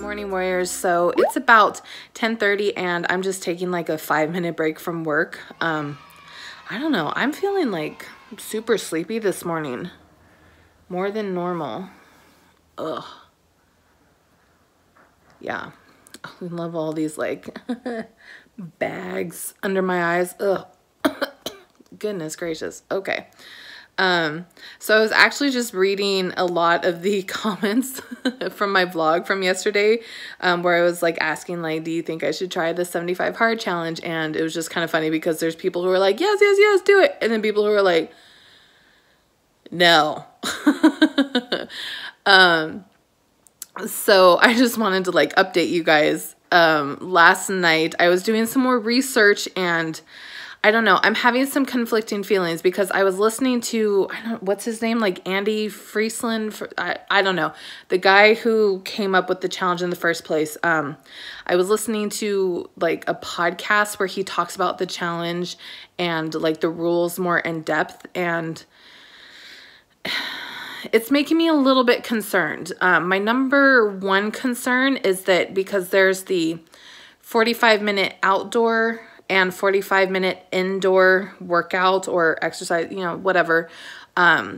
morning, warriors. So it's about 10:30 and I'm just taking like a 5-minute break from work. I don't know, I'm feeling like super sleepy this morning, more than normal. Ugh. Yeah, I love all these like bags under my eyes. Ugh. Goodness gracious. Okay. So I was actually just reading a lot of the comments from my vlog from yesterday, where I was like asking like, do you think I should try the 75 hard challenge? And it was just kind of funny because there's people who are like, yes, yes, yes, do it. And then people who are like, no. So I just wanted to like update you guys. Last night I was doing some more research and I don't know, I'm having some conflicting feelings because I was listening to, I don't know, what's his name? Like Andy Friesland, I don't know. The guy who came up with the challenge in the first place. I was listening to like a podcast where he talks about the challenge and like the rules more in depth, and it's making me a little bit concerned. My number one concern is that because there's the 45-minute outdoor and 45-minute indoor workout or exercise, you know, whatever,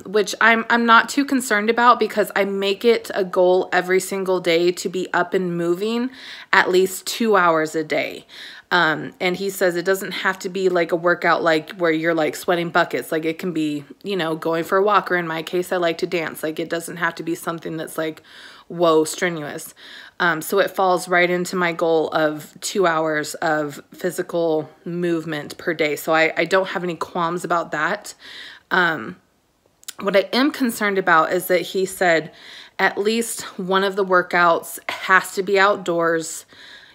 which I'm not too concerned about because I make it a goal every single day to be up and moving at least 2 hours a day. And he says it doesn't have to be like a workout like where you're like sweating buckets. Like it can be, you know, going for a walk, or in my case, I like to dance. Like it doesn't have to be something that's like, whoa, strenuous. So it falls right into my goal of 2 hours of physical movement per day. So I don't have any qualms about that. What I am concerned about is that he said at least one of the workouts has to be outdoors.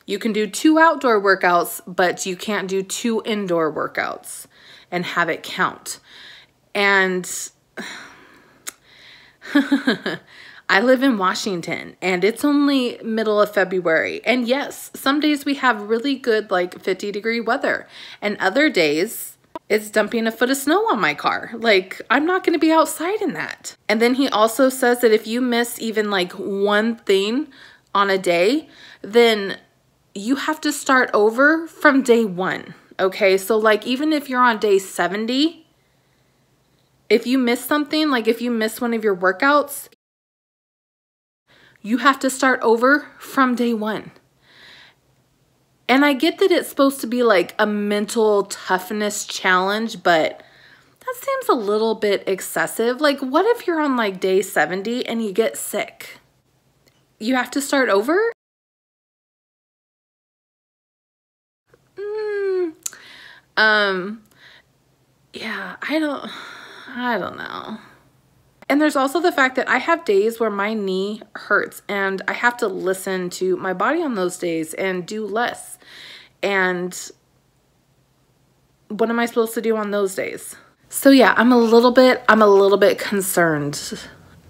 You can do 2 outdoor workouts, but you can't do 2 indoor workouts and have it count. And I live in Washington and it's only middle of February. And yes, some days we have really good like 50-degree weather, and other days it's dumping a foot of snow on my car. Like I'm not going to be outside in that. And then he also says that if you miss even like one thing on a day, then you have to start over from day 1. Okay. So like, even if you're on day 70, if you miss something, like if you miss one of your workouts, you have to start over from day 1. And I get that it's supposed to be like a mental toughness challenge, but that seems a little bit excessive. Like what if you're on like day 70 and you get sick? You have to start over? Yeah, I don't know. And there's also the fact that I have days where my knee hurts and I have to listen to my body on those days and do less. And what am I supposed to do on those days? So yeah, I'm a little bit concerned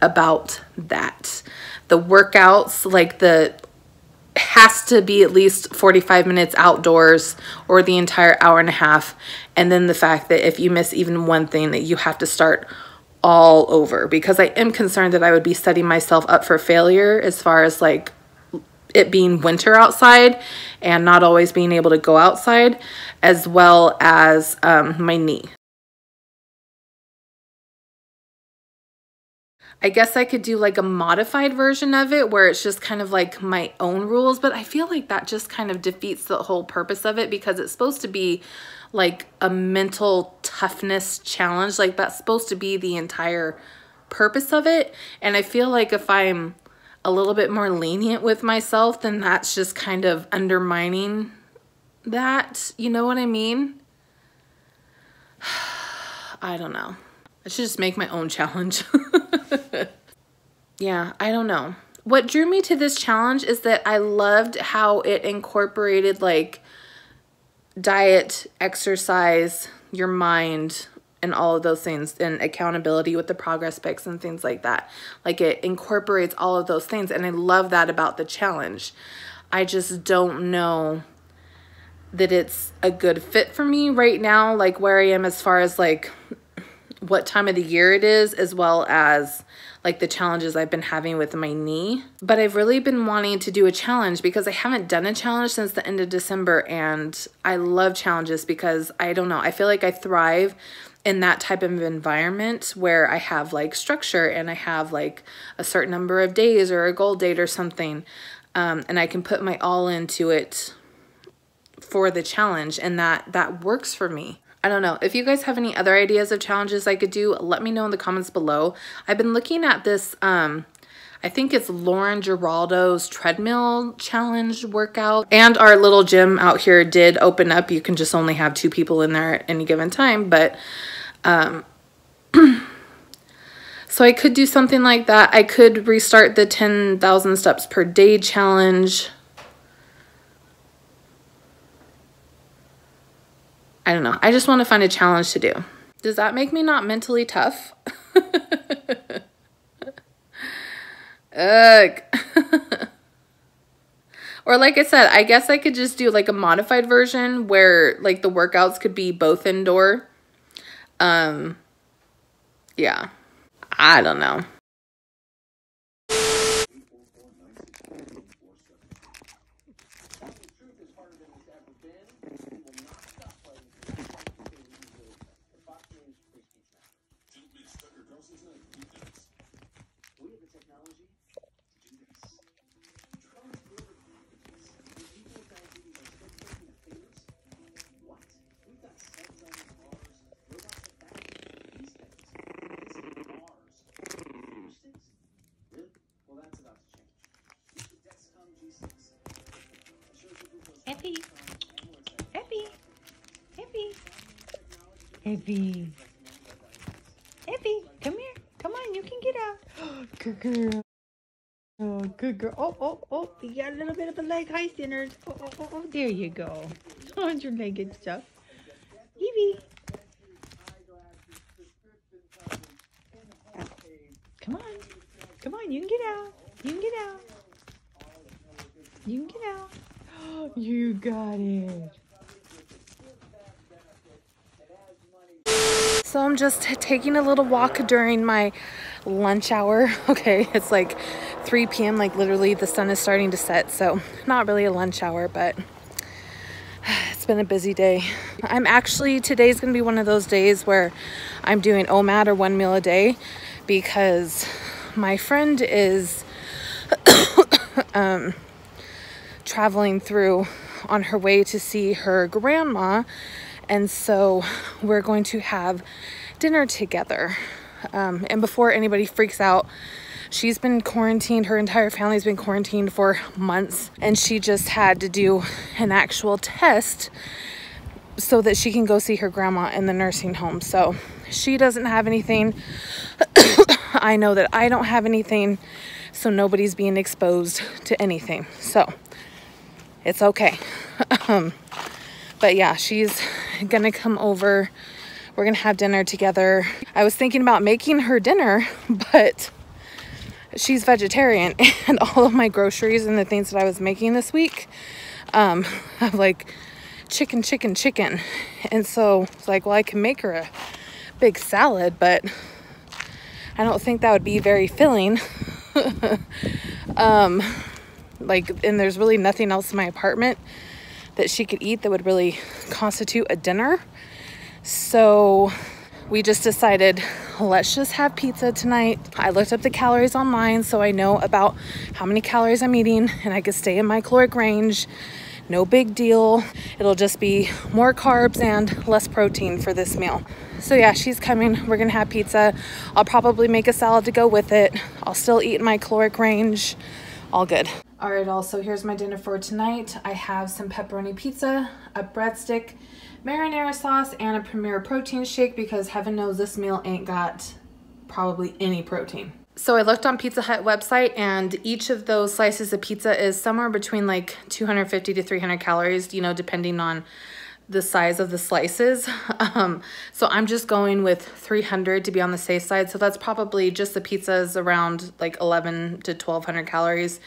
about that. The workouts, like has to be at least 45 minutes outdoors or the entire hour and a half. And then the fact that if you miss even one thing, that you have to start all over, because I am concerned that I would be setting myself up for failure as far as like it being winter outside and not always being able to go outside, as well as my knee. I guess I could do like a modified version of it where it's just kind of like my own rules, but I feel like that just kind of defeats the whole purpose of it, because it's supposed to be like a mental toughness challenge. Like that's supposed to be the entire purpose of it. And I feel like if I'm a little bit more lenient with myself, then that's just kind of undermining that. You know what I mean? I don't know. I should just make my own challenge. Yeah, I don't know. What drew me to this challenge is that I loved how it incorporated like diet, exercise, your mind, and all of those things, and accountability with the progress pics and things like that. Like it incorporates all of those things, and I love that about the challenge. I just don't know that it's a good fit for me right now, like where I am as far as like what time of the year it is, as well as like the challenges I've been having with my knee. But I've really been wanting to do a challenge because I haven't done a challenge since the end of December, and I love challenges because I don't know, I feel like I thrive in that type of environment where I have like structure and I have like a certain number of days or a goal date or something, and I can put my all into it for the challenge, and that works for me. I don't know. If you guys have any other ideas of challenges I could do, let me know in the comments below. I've been looking at this, I think it's Lauren Giraldo's treadmill challenge workout. And our little gym out here did open up. You can just only have 2 people in there at any given time. But, so I could do something like that. I could restart the 10,000 steps per day challenge. I don't know. I just want to find a challenge to do. Does that make me not mentally tough? Ugh. Or like I said, I guess I could just do like a modified version where like the workouts could be both indoor. Yeah. I don't know. Effie, Effie, Effie, Effie, Effie, come here. Come on, you can get out. Good girl. Oh, good girl. Oh, oh, oh, you got a little bit of a leg high, sinners. Oh, oh, oh, oh, there you go. On your leg and stuff. Evie. Come on. Come on, you can get out. You can get out. You can get out. You got it. So I'm just taking a little walk during my lunch hour. Okay, it's like 3 p.m. Like literally the sun is starting to set. So not really a lunch hour, but it's been a busy day. Today's gonna be one of those days where I'm doing OMAD, or 1 meal a day, because my friend is traveling through on her way to see her grandma, and so we're going to have dinner together. And before anybody freaks out, she's been quarantined, her entire family's been quarantined for months, and she just had to do an actual test so that she can go see her grandma in the nursing home. So she doesn't have anything. I know that I don't have anything, so nobody's being exposed to anything. So it's okay. But yeah, she's gonna come over. We're gonna have dinner together. I was thinking about making her dinner, but she's vegetarian, and all of my groceries and the things that I was making this week have like chicken. And so it's like, well, I can make her a big salad, but I don't think that would be very filling. And there's really nothing else in my apartment that she could eat that would really constitute a dinner. So we just decided, let's just have pizza tonight. I looked up the calories online, so I know about how many calories I'm eating, and I could stay in my caloric range. No big deal. It'll just be more carbs and less protein for this meal. So yeah, she's coming. We're gonna have pizza. I'll probably make a salad to go with it. I'll still eat in my caloric range. All good. All right, also, here's my dinner for tonight. I have some pepperoni pizza, a breadstick, marinara sauce, and a Premier protein shake, because heaven knows this meal ain't got probably any protein. So I looked on Pizza Hut website, and each of those slices of pizza is somewhere between like 250 to 300 calories, you know, depending on the size of the slices. So I'm just going with 300 to be on the safe side. So that's probably just the pizza is around like 11 to 1200 calories,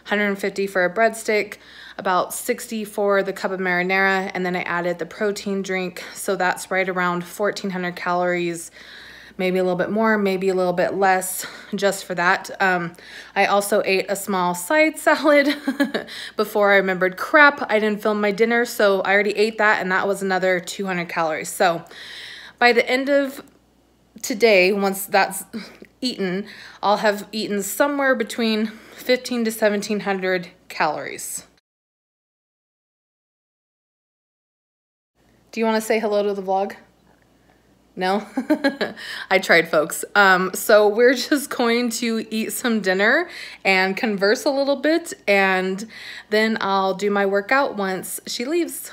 150 for a breadstick, about 60 for the cup of marinara, and then I added the protein drink. So that's right around 1400 calories, maybe a little bit more, maybe a little bit less, just for that. I also ate a small side salad before I remembered, crap, I didn't film my dinner, so I already ate that, and that was another 200 calories. So by the end of today, once that's eaten, I'll have eaten somewhere between 15 to 1700 calories. Do you want to say hello to the vlog? No? I tried, folks. So we're just going to eat some dinner and converse a little bit, and then I'll do my workout once she leaves.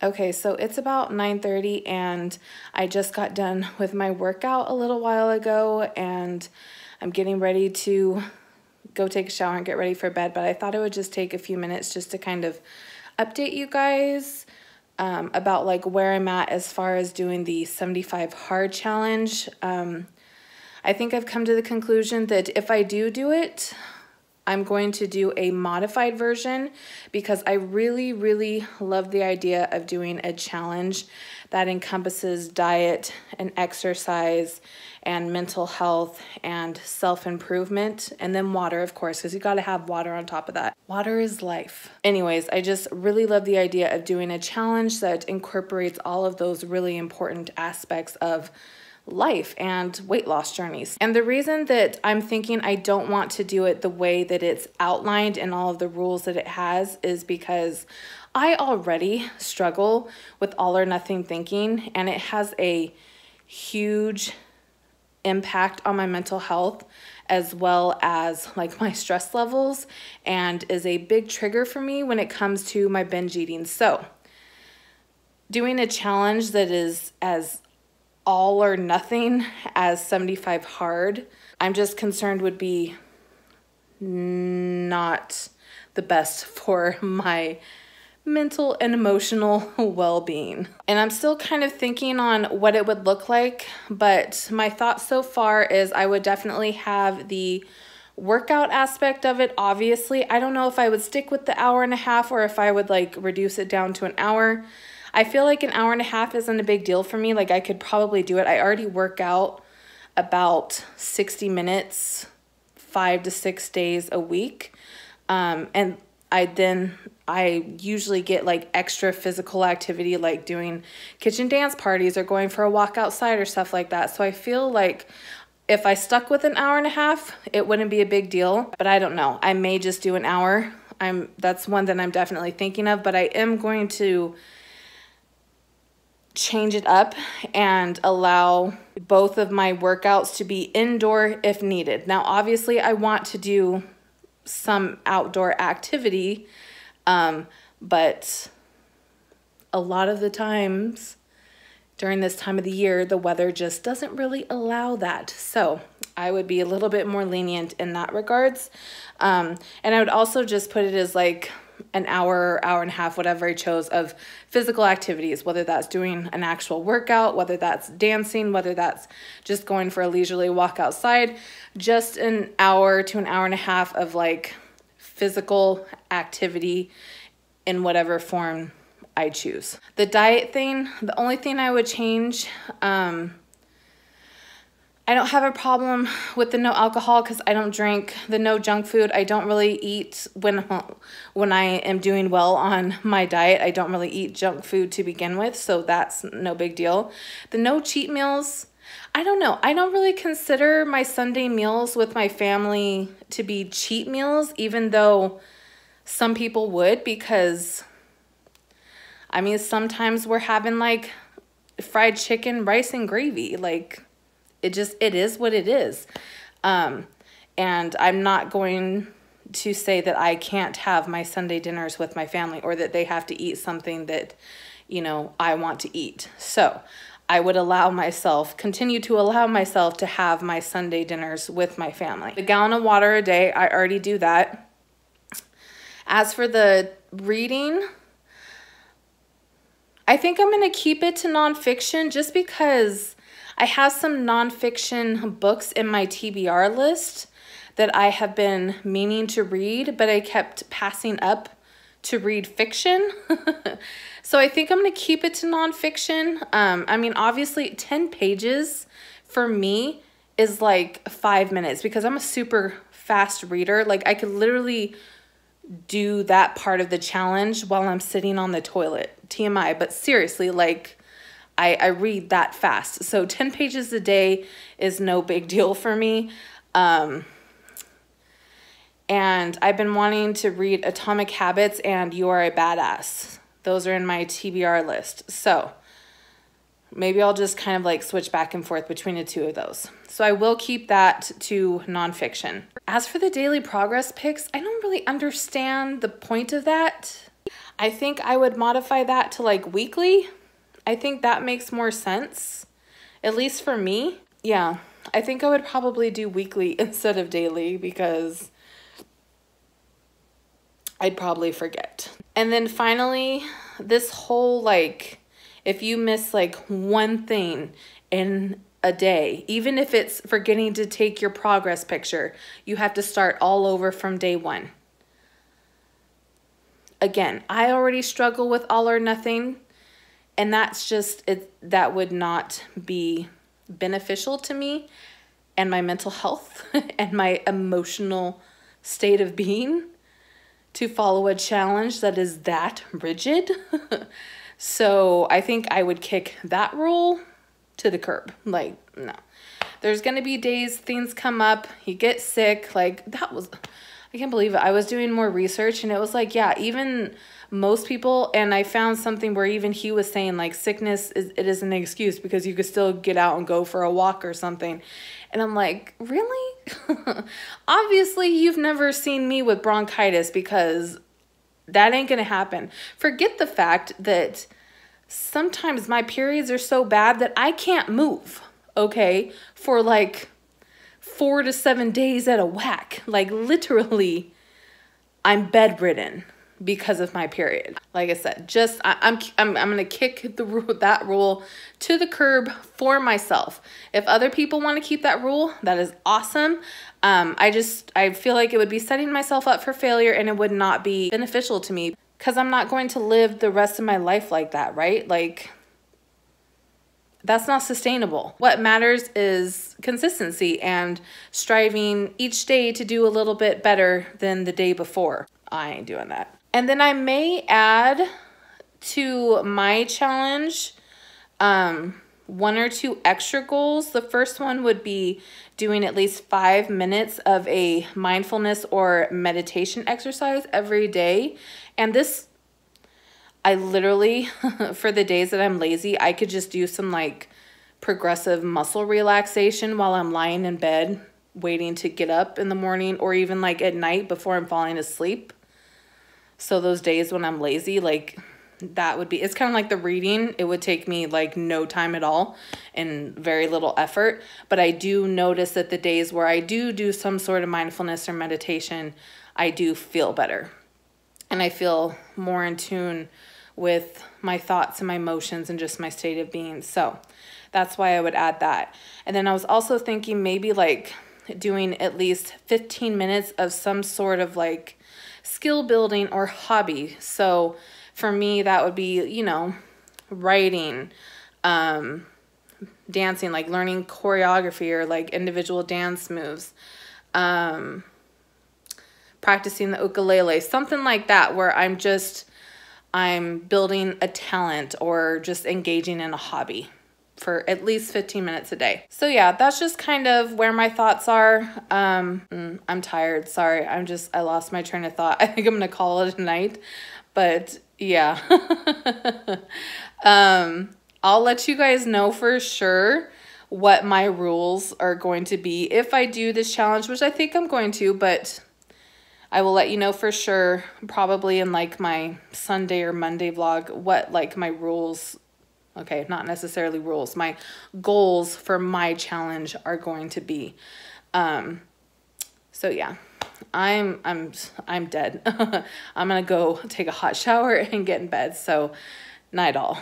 Okay, so it's about 9:30 and I just got done with my workout a little while ago, and I'm getting ready to go take a shower and get ready for bed, but I thought it would just take a few minutes just to kind of update you guys about like where I'm at as far as doing the 75 hard challenge. I think I've come to the conclusion that if I do it, I'm going to do a modified version because I really, really love the idea of doing a challenge that encompasses diet and exercise and mental health and self-improvement, and then water, of course, because you got to have water on top of that. Water is life. Anyways, I just really love the idea of doing a challenge that incorporates all of those really important aspects of life and weight loss journeys. And the reason that I'm thinking I don't want to do it the way that it's outlined in all of the rules that it has is because I already struggle with all or nothing thinking, and it has a huge impact on my mental health as well as like my stress levels, and is a big trigger for me when it comes to my binge eating. So doing a challenge that is as all or nothing as 75 hard, I'm just concerned would be not the best for my mental and emotional well-being. And I'm still kind of thinking on what it would look like, but my thought so far is I would definitely have the workout aspect of it. Obviously, I don't know if I would stick with the hour and a half or if I would like reduce it down to an hour. I feel like an hour and a half isn't a big deal for me. Like I could probably do it. I already work out about 60 minutes, 5 to 6 days a week. And I usually get like extra physical activity, like doing kitchen dance parties or going for a walk outside or stuff like that. So I feel like if I stuck with an hour and a half, it wouldn't be a big deal, but I don't know. I may just do an hour. That's one that I'm definitely thinking of, but I am going to change it up and allow both of my workouts to be indoor if needed. Now, obviously, I want to do some outdoor activity, but a lot of the times during this time of the year, the weather just doesn't really allow that. So I would be a little bit more lenient in that regards. And I would also just put it as like an hour, hour and a half, whatever I chose, of physical activities, whether that's doing an actual workout, whether that's dancing, whether that's just going for a leisurely walk outside, just an hour to an hour and a half of like physical activity in whatever form I choose. The diet thing, the only thing I would change, I don't have a problem with the no alcohol because I don't drink. The no junk food, I don't really eat when I am doing well on my diet. I don't really eat junk food to begin with, so that's no big deal. The no cheat meals, I don't know. I don't really consider my Sunday meals with my family to be cheat meals, even though some people would, because, I mean, sometimes we're having like fried chicken, rice, and gravy. Like, it is what it is. And I'm not going to say that I can't have my Sunday dinners with my family or that they have to eat something that, you know, I want to eat. So I would continue to allow myself to have my Sunday dinners with my family. A gallon of water a day, I already do that. As for the reading, I think I'm going to keep it to nonfiction just because I have some nonfiction books in my TBR list that I have been meaning to read, but I kept passing up to read fiction. So I think I'm going to keep it to nonfiction. I mean, obviously 10 pages for me is like 5 minutes because I'm a super fast reader. Like I could literally do that part of the challenge while I'm sitting on the toilet. TMI, but seriously, like I read that fast. So 10 pages a day is no big deal for me. And I've been wanting to read Atomic Habits and You Are a Badass. Those are in my TBR list. So maybe I'll just kind of like switch back and forth between the two of those. So I will keep that to nonfiction. As for the daily progress pics, I don't really understand the point of that. I think I would modify that to like weekly. I think that makes more sense, at least for me. Yeah, I think I would probably do weekly instead of daily because I'd probably forget. And then finally, this whole like, if you miss like one thing in a day, even if it's forgetting to take your progress picture, you have to start all over from day one. Again, I already struggle with all or nothing. And that's just, that would not be beneficial to me and my mental health and my emotional state of being to follow a challenge that is that rigid. So I think I would kick that rule to the curb. Like, no. There's going to be days things come up, you get sick. Like, that was, I can't believe it. I was doing more research and it was like, yeah, even most people, and I found something where even he was saying like sickness it is an excuse because you could still get out and go for a walk or something. And I'm like, really? Obviously you've never seen me with bronchitis because that ain't gonna happen. Forget the fact that sometimes my periods are so bad that I can't move, okay, for like 4 to 7 days at a whack. Like literally I'm bedridden because of my period. Like I said, just I'm gonna kick that rule to the curb for myself. If other people want to keep that rule, that is awesome. I feel like it would be setting myself up for failure and it would not be beneficial to me because I'm not going to live the rest of my life like that, right? Like, that's not sustainable. What matters is consistency and striving each day to do a little bit better than the day before. I ain't doing that. And then I may add to my challenge 1 or 2 extra goals. The first one would be doing at least 5 minutes of a mindfulness or meditation exercise every day. And this, I literally, for the days that I'm lazy, I could just do some like progressive muscle relaxation while I'm lying in bed waiting to get up in the morning or even like at night before I'm falling asleep. So those days when I'm lazy, like that would be, it's kind of like the reading. It would take me like no time at all and very little effort. But I do notice that the days where I do some sort of mindfulness or meditation, I do feel better. And I feel more in tune with my thoughts and my emotions and just my state of being. So that's why I would add that. And then I was also thinking maybe like doing at least 15 minutes of some sort of like skill building or hobby. So for me, that would be, you know, writing, dancing, like learning choreography or like individual dance moves, practicing the ukulele, something like that, where I'm building a talent or just engaging in a hobby for at least 15 minutes a day. So yeah, that's just kind of where my thoughts are. I'm tired. Sorry. I lost my train of thought. I think I'm going to call it a night, but yeah. I'll let you guys know for sure what my rules are going to be if I do this challenge, which I think I'm going to, but I will let you know for sure, probably in like my Sunday or Monday vlog, what like my rules, okay, not necessarily rules, my goals for my challenge are going to be. So yeah, I'm dead. I'm gonna go take a hot shower and get in bed. So night all.